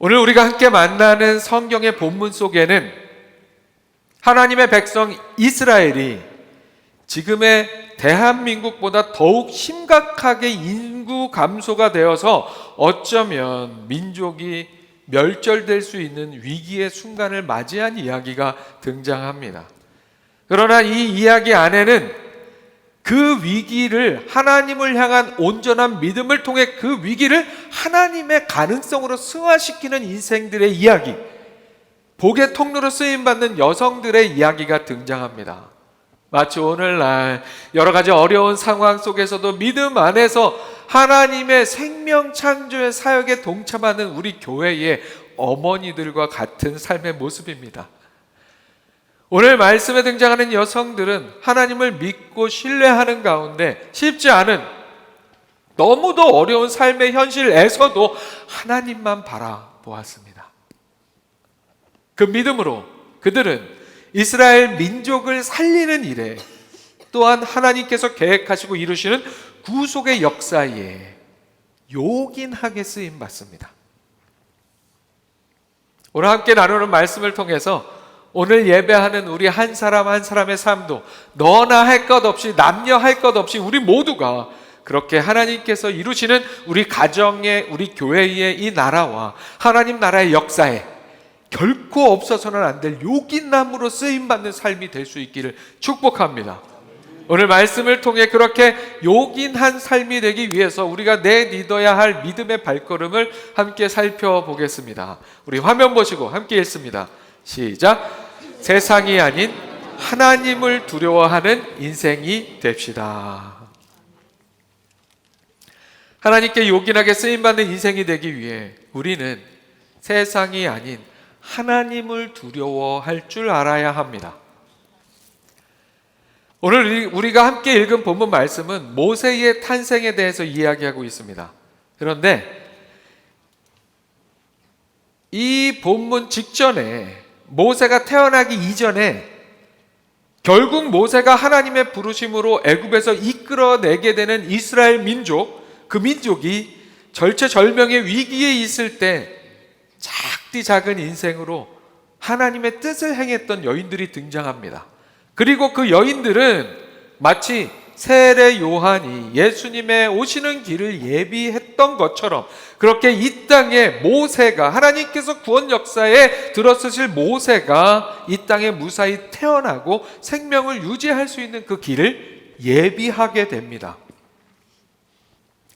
오늘 우리가 함께 만나는 성경의 본문 속에는 하나님의 백성 이스라엘이 지금의 대한민국보다 더욱 심각하게 인구 감소가 되어서 어쩌면 민족이 멸절될 수 있는 위기의 순간을 맞이한 이야기가 등장합니다. 그러나 이 이야기 안에는 그 위기를 하나님을 향한 온전한 믿음을 통해 그 위기를 하나님의 가능성으로 승화시키는 인생들의 이야기, 복의 통로로 쓰임받는 여성들의 이야기가 등장합니다. 마치 오늘날 여러 가지 어려운 상황 속에서도 믿음 안에서 하나님의 생명 창조의 사역에 동참하는 우리 교회의 어머니들과 같은 삶의 모습입니다. 오늘 말씀에 등장하는 여성들은 하나님을 믿고 신뢰하는 가운데 쉽지 않은 너무도 어려운 삶의 현실에서도 하나님만 바라보았습니다. 그 믿음으로 그들은 이스라엘 민족을 살리는 일에 또한 하나님께서 계획하시고 이루시는 구속의 역사에 요긴하게 쓰임받습니다. 오늘 함께 나누는 말씀을 통해서 오늘 예배하는 우리 한 사람 한 사람의 삶도 너나 할 것 없이 남녀 할 것 없이 우리 모두가 그렇게 하나님께서 이루시는 우리 가정의 우리 교회의 이 나라와 하나님 나라의 역사에 결코 없어서는 안 될 요긴남으로 쓰임받는 삶이 될 수 있기를 축복합니다. 오늘 말씀을 통해 그렇게 요긴한 삶이 되기 위해서 우리가 내딛어야 할 믿음의 발걸음을 함께 살펴보겠습니다. 우리 화면 보시고 함께 읽습니다. 시작. 세상이 아닌 하나님을 두려워하는 인생이 됩시다. 하나님께 요긴하게 쓰임받는 인생이 되기 위해 우리는 세상이 아닌 하나님을 두려워할 줄 알아야 합니다. 오늘 우리가 함께 읽은 본문 말씀은 모세의 탄생에 대해서 이야기하고 있습니다. 그런데 이 본문 직전에 모세가 태어나기 이전에 결국 모세가 하나님의 부르심으로 애굽에서 이끌어내게 되는 이스라엘 민족, 그 민족이 절체절명의 위기에 있을 때 작디 작은 인생으로 하나님의 뜻을 행했던 여인들이 등장합니다. 그리고 그 여인들은 마치 세례 요한이 예수님의 오시는 길을 예비했던 것처럼 그렇게 이 땅에 모세가 하나님께서 구원 역사에 들어서실 모세가 이 땅에 무사히 태어나고 생명을 유지할 수 있는 그 길을 예비하게 됩니다.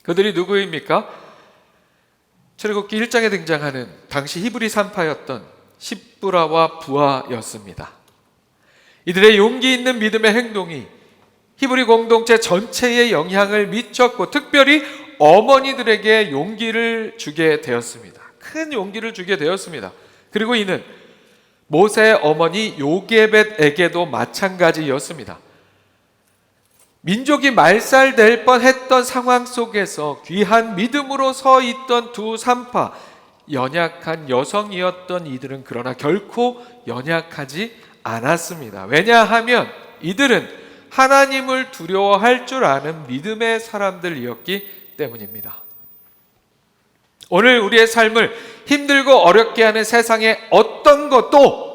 그들이 누구입니까? 출애굽기 1장에 등장하는 당시 히브리 산파였던 십브라와 부하였습니다. 이들의 용기 있는 믿음의 행동이 히브리 공동체 전체에 영향을 미쳤고 특별히 어머니들에게 용기를 주게 되었습니다. 큰 용기를 주게 되었습니다. 그리고 이는 모세의 어머니 요게벳에게도 마찬가지였습니다. 민족이 말살될 뻔했던 상황 속에서 귀한 믿음으로 서 있던 두 산파, 연약한 여성이었던 이들은 그러나 결코 연약하지 않았습니다. 왜냐하면 이들은 하나님을 두려워할 줄 아는 믿음의 사람들이었기 때문입니다. 오늘 우리의 삶을 힘들고 어렵게 하는 세상의 어떤 것도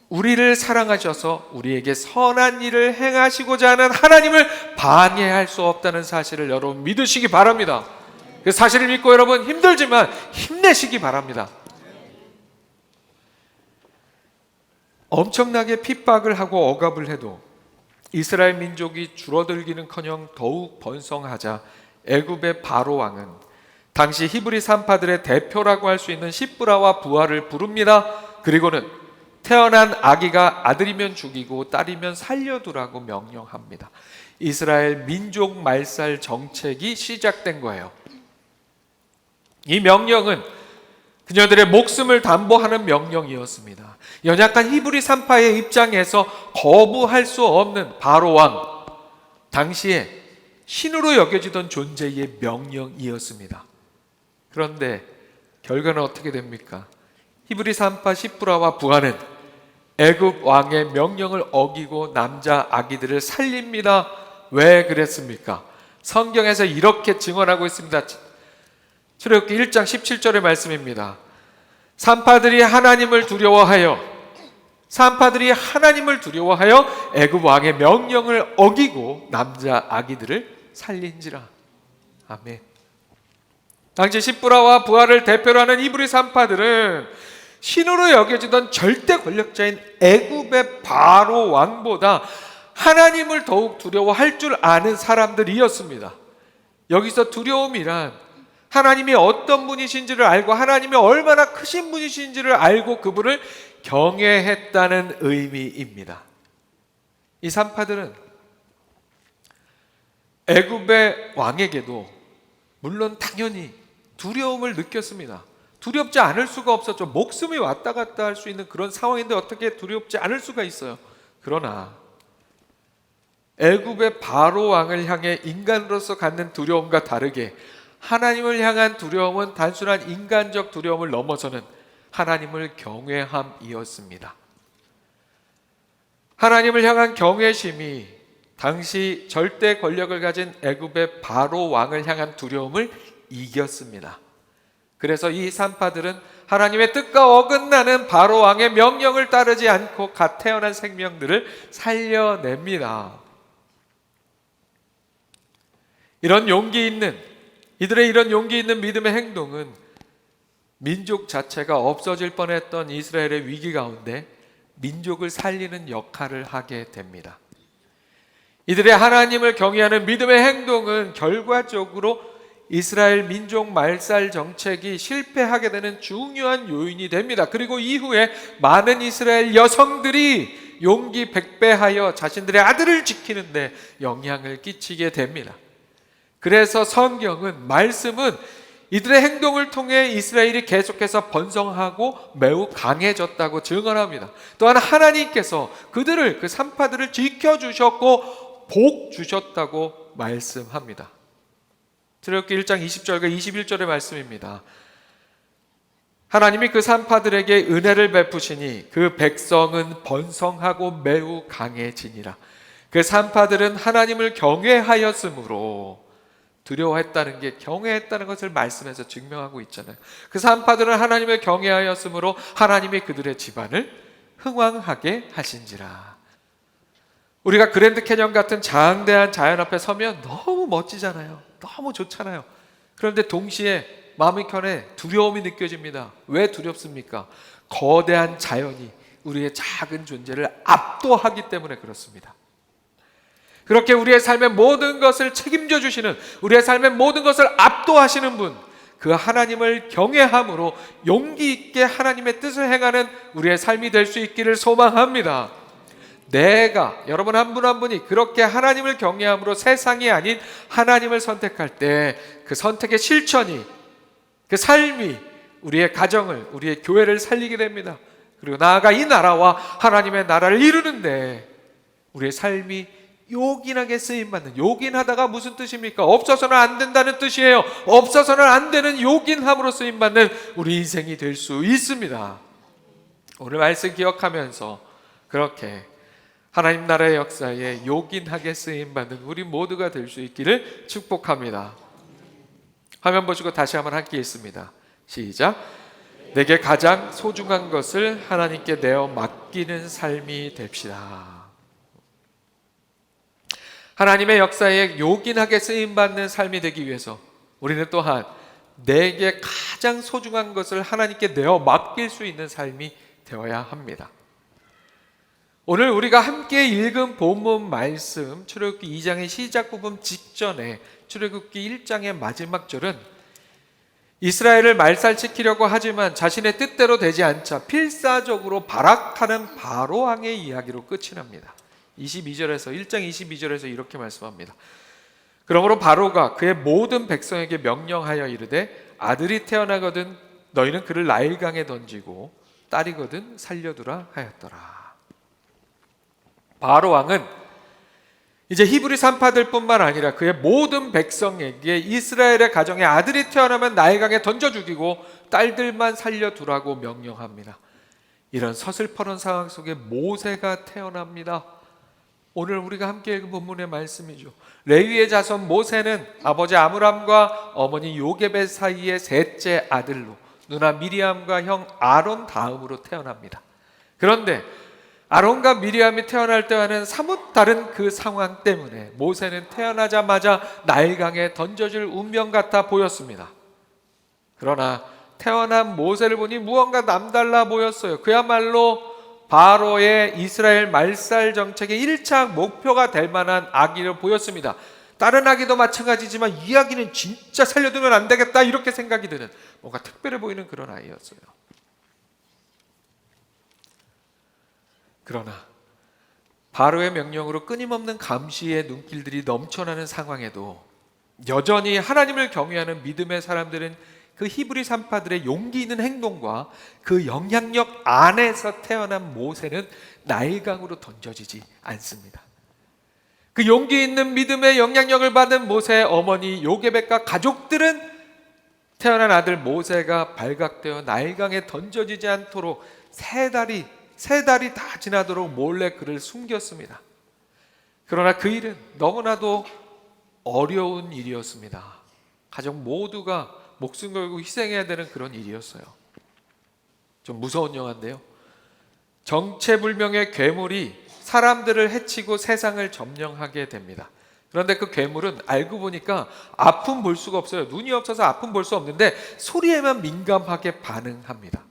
우리를 사랑하셔서 우리에게 선한 일을 행하시고자 하는 하나님을 방해할 수 없다는 사실을 여러분 믿으시기 바랍니다. 그 사실을 믿고 여러분 힘들지만 힘내시기 바랍니다. 엄청나게 핍박을 하고 억압을 해도 이스라엘 민족이 줄어들기는커녕 더욱 번성하자 애굽의 바로 왕은 당시 히브리 산파들의 대표라고 할 수 있는 십브라와 부하를 부릅니다. 그리고는 태어난 아기가 아들이면 죽이고 딸이면 살려두라고 명령합니다. 이스라엘 민족 말살 정책이 시작된 거예요. 이 명령은 그녀들의 목숨을 담보하는 명령이었습니다. 연약한 히브리 산파의 입장에서 거부할 수 없는 바로 왕, 당시에 신으로 여겨지던 존재의 명령이었습니다. 그런데 결과는 어떻게 됩니까? 히브리 산파 십브라와 부하는 애굽 왕의 명령을 어기고 남자 아기들을 살립니다. 왜 그랬습니까? 성경에서 이렇게 증언하고 있습니다. 출애굽기 1장 17절의 말씀입니다. 산파들이 하나님을 두려워하여 애굽 왕의 명령을 어기고 남자 아기들을 살린지라. 아멘. 당시 십부라와 부하를 대표로 하는 이브리 산파들은 신으로 여겨지던 절대 권력자인 애굽의 바로 왕보다 하나님을 더욱 두려워할 줄 아는 사람들이었습니다. 여기서 두려움이란 하나님이 어떤 분이신지를 알고 하나님이 얼마나 크신 분이신지를 알고 그분을 경외했다는 의미입니다. 이 산파들은 애굽의 왕에게도 물론 당연히 두려움을 느꼈습니다. 두렵지 않을 수가 없었죠. 목숨이 왔다 갔다 할 수 있는 그런 상황인데 어떻게 두렵지 않을 수가 있어요. 그러나 애굽의 바로 왕을 향해 인간으로서 갖는 두려움과 다르게 하나님을 향한 두려움은 단순한 인간적 두려움을 넘어서는 하나님을 경외함이었습니다. 하나님을 향한 경외심이 당시 절대 권력을 가진 애굽의 바로 왕을 향한 두려움을 이겼습니다. 그래서 이 산파들은 하나님의 뜻과 어긋나는 바로 왕의 명령을 따르지 않고 갓 태어난 생명들을 살려냅니다. 이들의 이런 용기 있는 믿음의 행동은 민족 자체가 없어질 뻔했던 이스라엘의 위기 가운데 민족을 살리는 역할을 하게 됩니다. 이들의 하나님을 경외하는 믿음의 행동은 결과적으로 이스라엘 민족 말살 정책이 실패하게 되는 중요한 요인이 됩니다. 그리고 이후에 많은 이스라엘 여성들이 용기 백배하여 자신들의 아들을 지키는데 영향을 끼치게 됩니다. 그래서 말씀은 이들의 행동을 통해 이스라엘이 계속해서 번성하고 매우 강해졌다고 증언합니다. 또한 하나님께서 그 산파들을 지켜주셨고 복 주셨다고 말씀합니다. 출애굽기 1장 20절과 21절의 말씀입니다. 하나님이 그 산파들에게 은혜를 베푸시니 그 백성은 번성하고 매우 강해지니라. 그 산파들은 하나님을 경외하였으므로, 두려워했다는 게 경외했다는 것을 말씀에서 증명하고 있잖아요. 그 산파들은 하나님을 경외하였으므로 하나님이 그들의 집안을 흥왕하게 하신지라. 우리가 그랜드 캐년 같은 장대한 자연 앞에 서면 너무 멋지잖아요. 너무 좋잖아요. 그런데 동시에 마음의 편에 두려움이 느껴집니다. 왜 두렵습니까? 거대한 자연이 우리의 작은 존재를 압도하기 때문에 그렇습니다. 그렇게 우리의 삶의 모든 것을 책임져 주시는, 우리의 삶의 모든 것을 압도하시는 분, 그 하나님을 경외함으로 용기 있게 하나님의 뜻을 행하는 우리의 삶이 될 수 있기를 소망합니다. 여러분 한 분 한 분이 그렇게 하나님을 경외함으로 세상이 아닌 하나님을 선택할 때 그 선택의 실천이, 그 삶이 우리의 가정을, 우리의 교회를 살리게 됩니다. 그리고 나아가 이 나라와 하나님의 나라를 이루는데 우리의 삶이 요긴하게 쓰임받는, 요긴하다가 무슨 뜻입니까? 없어서는 안 된다는 뜻이에요. 없어서는 안 되는 요긴함으로 쓰임받는 우리 인생이 될 수 있습니다. 오늘 말씀 기억하면서 그렇게 하나님 나라의 역사에 요긴하게 쓰임받는 우리 모두가 될 수 있기를 축복합니다. 화면 보시고 다시 한번 함께 읽습니다. 시작. 내게 가장 소중한 것을 하나님께 내어 맡기는 삶이 됩시다. 하나님의 역사에 요긴하게 쓰임받는 삶이 되기 위해서 우리는 또한 내게 가장 소중한 것을 하나님께 내어 맡길 수 있는 삶이 되어야 합니다. 오늘 우리가 함께 읽은 본문 말씀 출애굽기 2장의 시작 부분 직전에 출애굽기 1장의 마지막 절은 이스라엘을 말살시키려고 하지만 자신의 뜻대로 되지 않자 필사적으로 발악하는 바로 왕의 이야기로 끝이 납니다. 1장 22절에서 이렇게 말씀합니다. 그러므로 바로가 그의 모든 백성에게 명령하여 이르되 아들이 태어나거든 너희는 그를 나일강에 던지고 딸이거든 살려두라 하였더라. 바로 왕은 이제 히브리 산파들 뿐만 아니라 그의 모든 백성에게 이스라엘의 가정에 아들이 태어나면 나일강에 던져 죽이고 딸들만 살려두라고 명령합니다. 이런 서슬퍼런 상황 속에 모세가 태어납니다. 오늘 우리가 함께 읽은 본문의 말씀이죠. 레위의 자손 모세는 아버지 아므람과 어머니 요게벳 사이의 셋째 아들로 누나 미리암과 형 아론 다음으로 태어납니다. 그런데 아론과 미리암이 태어날 때와는 사뭇 다른 그 상황 때문에 모세는 태어나자마자 나일강에 던져질 운명 같아 보였습니다. 그러나 태어난 모세를 보니 무언가 남달라 보였어요. 그야말로 바로의 이스라엘 말살 정책의 1차 목표가 될 만한 아기를 보였습니다. 다른 아기도 마찬가지지만 이 아기는 진짜 살려두면 안 되겠다 이렇게 생각이 드는, 뭔가 특별해 보이는 그런 아이였어요. 그러나 바로의 명령으로 끊임없는 감시의 눈길들이 넘쳐나는 상황에도 여전히 하나님을 경외하는 믿음의 사람들은 그 히브리 산파들의 용기 있는 행동과 그 영향력 안에서 태어난 모세는 나일강으로 던져지지 않습니다. 그 용기 있는 믿음의 영향력을 받은 모세의 어머니 요게벳과 가족들은 태어난 아들 모세가 발각되어 나일강에 던져지지 않도록 세 달이 다 지나도록 몰래 그를 숨겼습니다. 그러나 그 일은 너무나도 어려운 일이었습니다. 가족 모두가 목숨 걸고 희생해야 되는 그런 일이었어요. 좀 무서운 영화인데요. 정체불명의 괴물이 사람들을 해치고 세상을 점령하게 됩니다. 그런데 그 괴물은 알고 보니까 아픔 볼 수가 없어요. 눈이 없어서 아픔 볼 수 없는데 소리에만 민감하게 반응합니다.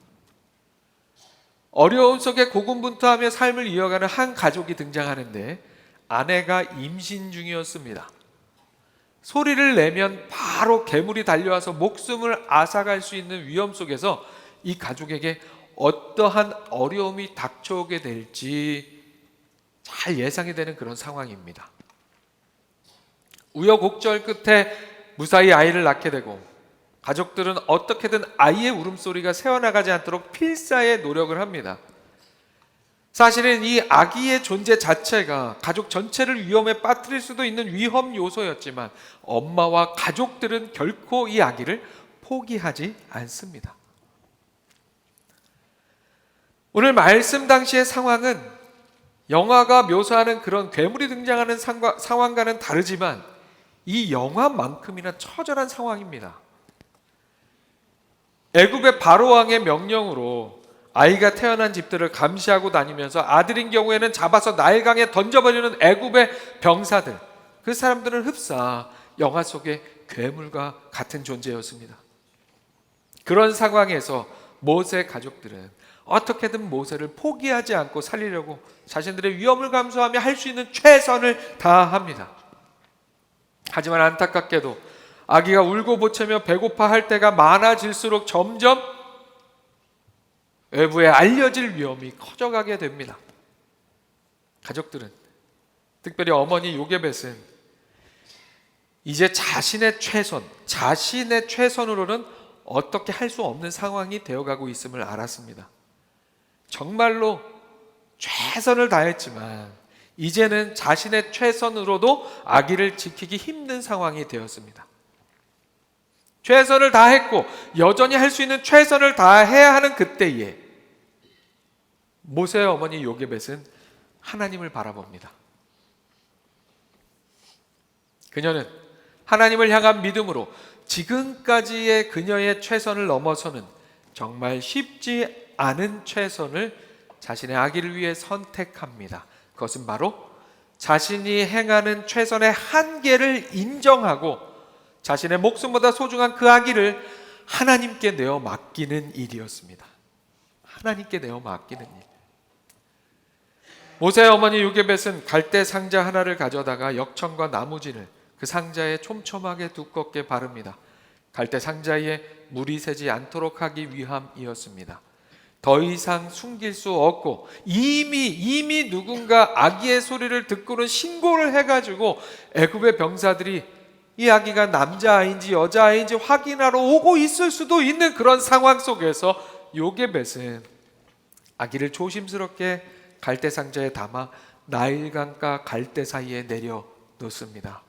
어려움 속에 고군분투하며 삶을 이어가는 한 가족이 등장하는데 아내가 임신 중이었습니다. 소리를 내면 바로 괴물이 달려와서 목숨을 앗아갈 수 있는 위험 속에서 이 가족에게 어떠한 어려움이 닥쳐오게 될지 잘 예상이 되는 그런 상황입니다. 우여곡절 끝에 무사히 아이를 낳게 되고 가족들은 어떻게든 아이의 울음소리가 새어나가지 않도록 필사의 노력을 합니다. 사실은 이 아기의 존재 자체가 가족 전체를 위험에 빠뜨릴 수도 있는 위험 요소였지만 엄마와 가족들은 결코 이 아기를 포기하지 않습니다. 오늘 말씀 당시의 상황은 영화가 묘사하는 그런 괴물이 등장하는 상황과는 다르지만 이 영화만큼이나 처절한 상황입니다. 애굽의 바로 왕의 명령으로 아이가 태어난 집들을 감시하고 다니면서 아들인 경우에는 잡아서 나일강에 던져버리는 애굽의 병사들, 그 사람들은 흡사 영화 속의 괴물과 같은 존재였습니다. 그런 상황에서 모세 가족들은 어떻게든 모세를 포기하지 않고 살리려고 자신들의 위험을 감수하며 할 수 있는 최선을 다합니다. 하지만 안타깝게도 아기가 울고 보채며 배고파할 때가 많아질수록 점점 외부에 알려질 위험이 커져가게 됩니다. 가족들은, 특별히 어머니 요게벳은 이제 자신의 최선으로는 어떻게 할 수 없는 상황이 되어가고 있음을 알았습니다. 정말로 최선을 다했지만 이제는 자신의 최선으로도 아기를 지키기 힘든 상황이 되었습니다. 최선을 다했고 여전히 할 수 있는 최선을 다해야 하는 그때에 모세의 어머니 요게벳은 하나님을 바라봅니다. 그녀는 하나님을 향한 믿음으로 지금까지의 그녀의 최선을 넘어서는 정말 쉽지 않은 최선을 자신의 아기를 위해 선택합니다. 그것은 바로 자신이 행하는 최선의 한계를 인정하고 자신의 목숨보다 소중한 그 아기를 하나님께 내어 맡기는 일이었습니다. 하나님께 내어 맡기는 일. 모세의 어머니 요게벳은 갈대 상자 하나를 가져다가 역청과 나무진을 그 상자에 촘촘하게 두껍게 바릅니다. 갈대 상자에 물이 새지 않도록 하기 위함이었습니다. 더 이상 숨길 수 없고 이미 누군가 아기의 소리를 듣고는 신고를 해가지고 애굽의 병사들이 이 아기가 남자아이인지 여자아이인지 확인하러 오고 있을 수도 있는 그런 상황 속에서 요게벳은 아기를 조심스럽게 갈대 상자에 담아 나일강과 갈대 사이에 내려 놓습니다.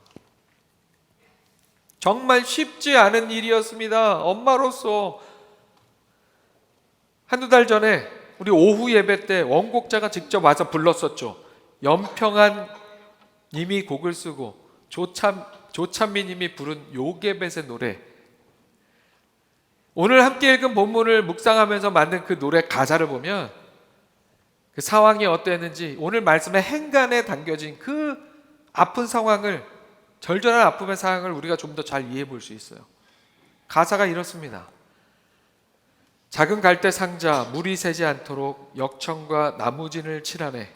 정말 쉽지 않은 일이었습니다. 엄마로서 한두 달 전에 우리 오후 예배 때 원곡자가 직접 와서 불렀었죠. 연평한 님이 곡을 쓰고 조찬미 님이 부른 요게벳의 노래. 오늘 함께 읽은 본문을 묵상하면서 만든 그 노래 가사를 보면 그 상황이 어땠는지, 오늘 말씀의 행간에 담겨진 그 아픈 상황을, 절절한 아픔의 상황을 우리가 좀 더 잘 이해해 볼 수 있어요. 가사가 이렇습니다. 작은 갈대 상자 물이 새지 않도록 역청과 나무진을 칠하네.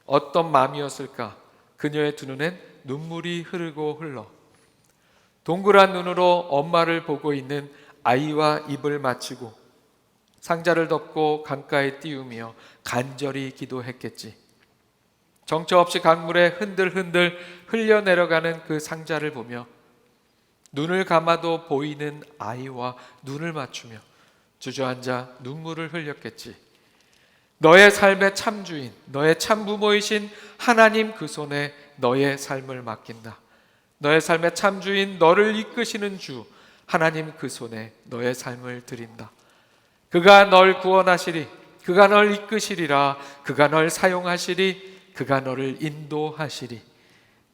어떤 마음이었을까? 그녀의 두 눈엔 눈물이 흐르고 흘러. 동그란 눈으로 엄마를 보고 있는 아이와 입을 맞추고 상자를 덮고 강가에 띄우며 간절히 기도했겠지. 정처 없이 강물에 흔들흔들 흘려내려가는 그 상자를 보며 눈을 감아도 보이는 아이와 눈을 맞추며 주저앉아 눈물을 흘렸겠지. 너의 삶의 참주인, 너의 참부모이신 하나님 그 손에 너의 삶을 맡긴다. 너의 삶의 참주인, 너를 이끄시는 주 하나님 그 손에 너의 삶을 드린다. 그가 널 구원하시리, 그가 널 이끄시리라, 그가 널 사용하시리, 그가 너를 인도하시리.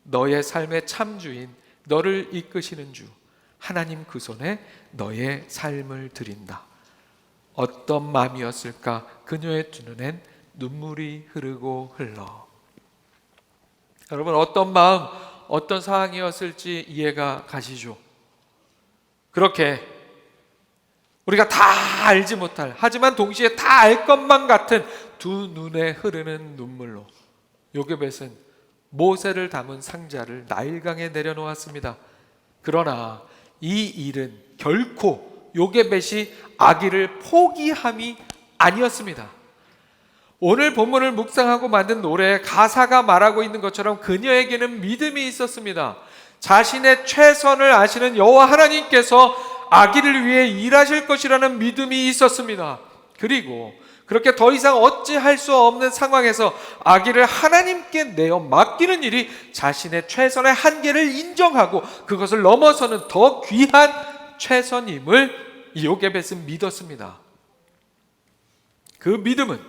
너의 삶의 참주인, 너를 이끄시는 주 하나님 그 손에 너의 삶을 드린다. 어떤 마음이었을까? 그녀의 두 눈엔 눈물이 흐르고 흘러. 여러분, 어떤 마음, 어떤 상황이었을지 이해가 가시죠? 그렇게 우리가 다 알지 못할, 하지만 동시에 다 알 것만 같은 두 눈에 흐르는 눈물로 요게벳은 모세를 담은 상자를 나일강에 내려놓았습니다. 그러나 이 일은 결코 요게벳이 아기를 포기함이 아니었습니다. 오늘 본문을 묵상하고 만든 노래의 가사가 말하고 있는 것처럼 그녀에게는 믿음이 있었습니다. 자신의 최선을 아시는 여호와 하나님께서 아기를 위해 일하실 것이라는 믿음이 있었습니다. 그리고 그렇게 더 이상 어찌할 수 없는 상황에서 아기를 하나님께 내어 맡기는 일이 자신의 최선의 한계를 인정하고 그것을 넘어서는 더 귀한 최선임을 요게벳은 믿었습니다. 그 믿음은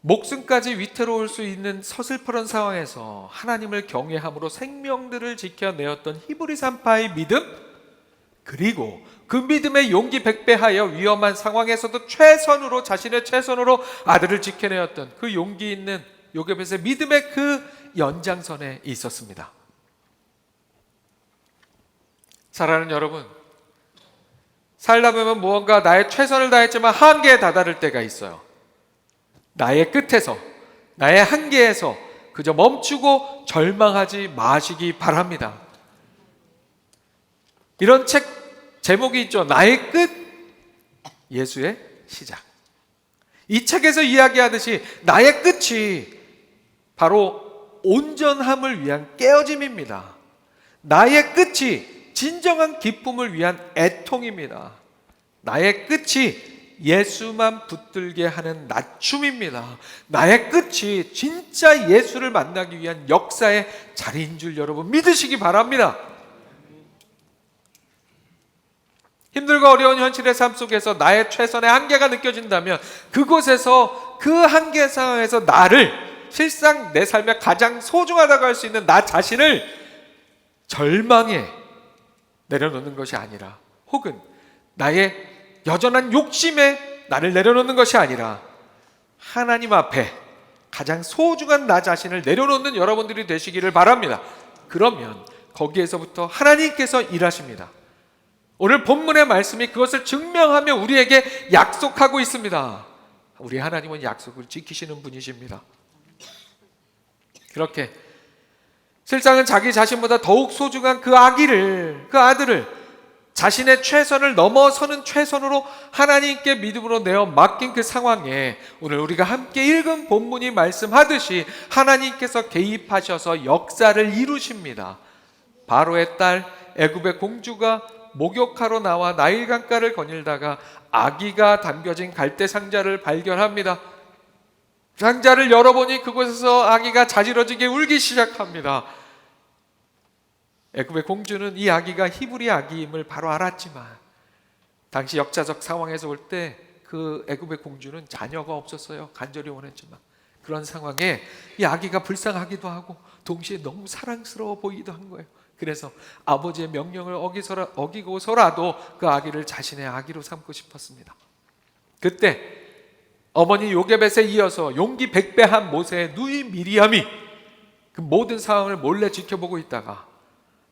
목숨까지 위태로울 수 있는 서슬퍼런 상황에서 하나님을 경외함으로 생명들을 지켜내었던 히브리 산파의 믿음, 그리고 그 믿음의 용기 백배하여 위험한 상황에서도 최선으로, 자신의 최선으로 아들을 지켜내었던 그 용기 있는 요게벳의 믿음의 그 연장선에 있었습니다. 사랑하는 여러분, 살다 보면 무언가 나의 최선을 다했지만 한계에 다다를 때가 있어요. 나의 끝에서, 나의 한계에서 그저 멈추고 절망하지 마시기 바랍니다. 이런 책 제목이 있죠. 나의 끝, 예수의 시작. 이 책에서 이야기하듯이 나의 끝이 바로 온전함을 위한 깨어짐입니다. 나의 끝이 진정한 기쁨을 위한 애통입니다. 나의 끝이 예수만 붙들게 하는 낮춤입니다. 나의 끝이 진짜 예수를 만나기 위한 역사의 자리인 줄 여러분 믿으시기 바랍니다. 힘들고 어려운 현실의 삶 속에서 나의 최선의 한계가 느껴진다면 그곳에서, 그 한계 상황에서 나를, 실상 내 삶에 가장 소중하다고 할 수 있는 나 자신을 절망에 내려놓는 것이 아니라, 혹은 나의 여전한 욕심에 나를 내려놓는 것이 아니라 하나님 앞에 가장 소중한 나 자신을 내려놓는 여러분들이 되시기를 바랍니다. 그러면 거기에서부터 하나님께서 일하십니다. 오늘 본문의 말씀이 그것을 증명하며 우리에게 약속하고 있습니다. 우리 하나님은 약속을 지키시는 분이십니다. 그렇게 실상은 자기 자신보다 더욱 소중한 그 아기를, 그 아들을 자신의 최선을 넘어서는 최선으로 하나님께 믿음으로 내어 맡긴 그 상황에 오늘 우리가 함께 읽은 본문이 말씀하듯이 하나님께서 개입하셔서 역사를 이루십니다. 바로의 딸 애굽의 공주가 목욕하러 나와 나일강가를 거닐다가 아기가 담겨진 갈대 상자를 발견합니다. 상자를 열어보니 그곳에서 아기가 자지러지게 울기 시작합니다. 애굽의 공주는 이 아기가 히브리 아기임을 바로 알았지만 당시 역사적 상황에서 올 때 그 애굽의 공주는 자녀가 없었어요. 간절히 원했지만 그런 상황에 이 아기가 불쌍하기도 하고 동시에 너무 사랑스러워 보이기도 한 거예요. 그래서 아버지의 명령을 어기고서라도 그 아기를 자신의 아기로 삼고 싶었습니다. 그때 어머니 요게벳에 이어서 용기 백배한 모세의 누이 미리암이 그 모든 상황을 몰래 지켜보고 있다가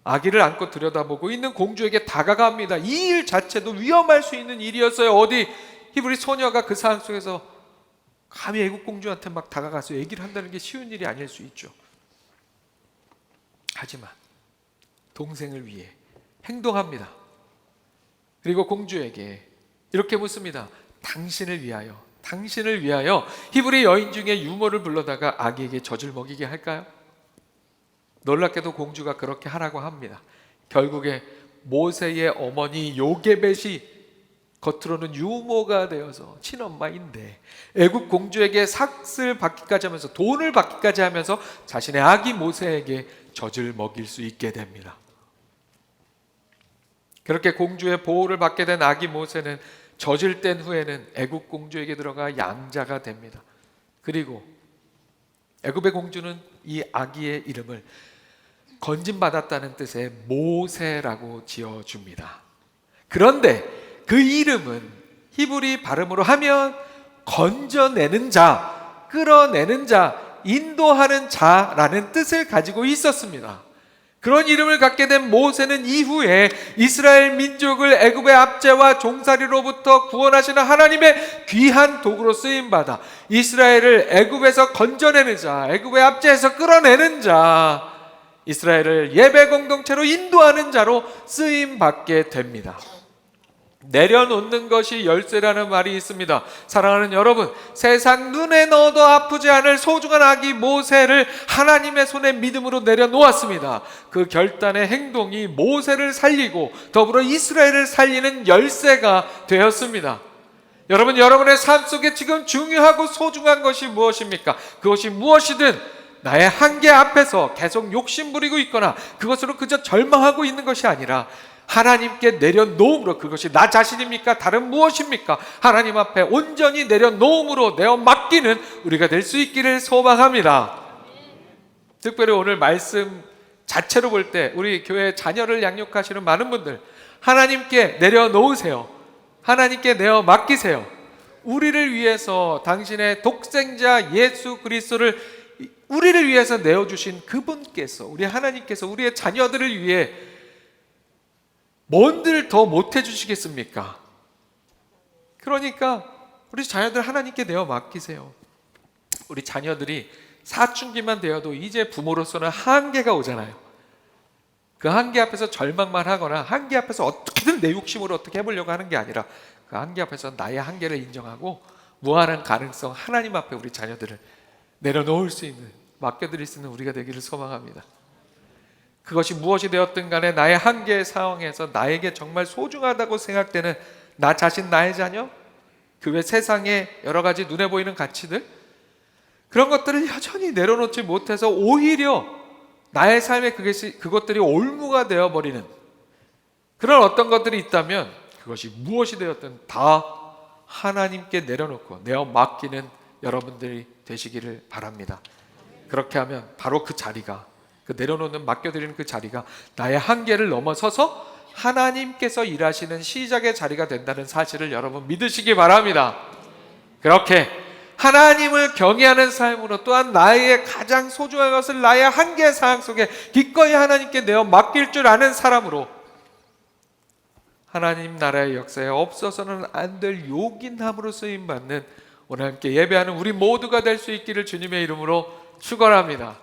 아기를 안고 들여다보고 있는 공주에게 다가갑니다. 이 일 자체도 위험할 수 있는 일이었어요. 어디 히브리 소녀가 그 상황 속에서 감히 애국 공주한테 막 다가가서 얘기를 한다는 게 쉬운 일이 아닐 수 있죠. 하지만 동생을 위해 행동합니다. 그리고 공주에게 이렇게 묻습니다. 당신을 위하여 히브리 여인 중에 유모를 불러다가 아기에게 젖을 먹이게 할까요? 놀랍게도 공주가 그렇게 하라고 합니다. 결국에 모세의 어머니 요게벳이 겉으로는 유모가 되어서 친엄마인데 애굽 공주에게 삭슬 받기까지 하면서 돈을 받기까지 하면서 자신의 아기 모세에게 젖을 먹일 수 있게 됩니다. 그렇게 공주의 보호를 받게 된 아기 모세는 젖을 뗀 후에는 애굽 공주에게 들어가 양자가 됩니다. 그리고 애굽의 공주는 이 아기의 이름을 건진받았다는 뜻의 모세라고 지어줍니다. 그런데 그 이름은 히브리 발음으로 하면 건져내는 자, 끌어내는 자, 인도하는 자라는 뜻을 가지고 있었습니다. 그런 이름을 갖게 된 모세는 이후에 이스라엘 민족을 애굽의 압제와 종살이로부터 구원하시는 하나님의 귀한 도구로 쓰임받아 이스라엘을 애굽에서 건져내는 자, 애굽의 압제에서 끌어내는 자, 이스라엘을 예배 공동체로 인도하는 자로 쓰임받게 됩니다. 내려놓는 것이 열쇠라는 말이 있습니다. 사랑하는 여러분, 세상 눈에 넣어도 아프지 않을 소중한 아기 모세를 하나님의 손에 믿음으로 내려놓았습니다. 그 결단의 행동이 모세를 살리고 더불어 이스라엘을 살리는 열쇠가 되었습니다. 여러분, 여러분의 삶 속에 지금 중요하고 소중한 것이 무엇입니까? 그것이 무엇이든 나의 한계 앞에서 계속 욕심부리고 있거나 그것으로 그저 절망하고 있는 것이 아니라 하나님께 내려놓음으로, 그것이 나 자신입니까? 다른 무엇입니까? 하나님 앞에 온전히 내려놓음으로 내어 맡기는 우리가 될 수 있기를 소망합니다. 특별히 오늘 말씀 자체로 볼 때 우리 교회 자녀를 양육하시는 많은 분들, 하나님께 내려놓으세요. 하나님께 내어 맡기세요. 우리를 위해서 당신의 독생자 예수 그리스도를 우리를 위해서 내어주신 그분께서, 우리 하나님께서 우리의 자녀들을 위해 뭔들 더 못해 주시겠습니까? 그러니까 우리 자녀들 하나님께 내어 맡기세요. 우리 자녀들이 사춘기만 되어도 이제 부모로서는 한계가 오잖아요. 그 한계 앞에서 절망만 하거나 한계 앞에서 어떻게든 내 욕심으로 어떻게 해보려고 하는 게 아니라 그 한계 앞에서 나의 한계를 인정하고 무한한 가능성 하나님 앞에 우리 자녀들을 내려놓을 수 있는, 맡겨드릴 수 있는 우리가 되기를 소망합니다. 그것이 무엇이 되었든 간에 나의 한계의 상황에서 나에게 정말 소중하다고 생각되는 나 자신, 나의 자녀, 그 외 세상의 여러 가지 눈에 보이는 가치들, 그런 것들을 여전히 내려놓지 못해서 오히려 나의 삶에 그것들이 올무가 되어버리는 그런 어떤 것들이 있다면 그것이 무엇이 되었든 다 하나님께 내려놓고 내어 맡기는 여러분들이 되시기를 바랍니다. 그렇게 하면 바로 그 자리가, 그 내려놓는, 맡겨드리는 그 자리가 나의 한계를 넘어서서 하나님께서 일하시는 시작의 자리가 된다는 사실을 여러분 믿으시기 바랍니다. 그렇게 하나님을 경외하는 삶으로, 또한 나의 가장 소중한 것을 나의 한계의 상황 속에 기꺼이 하나님께 내어 맡길 줄 아는 사람으로 하나님 나라의 역사에 없어서는 안 될 요긴함으로 쓰임받는 오늘 함께 예배하는 우리 모두가 될 수 있기를 주님의 이름으로 축원합니다.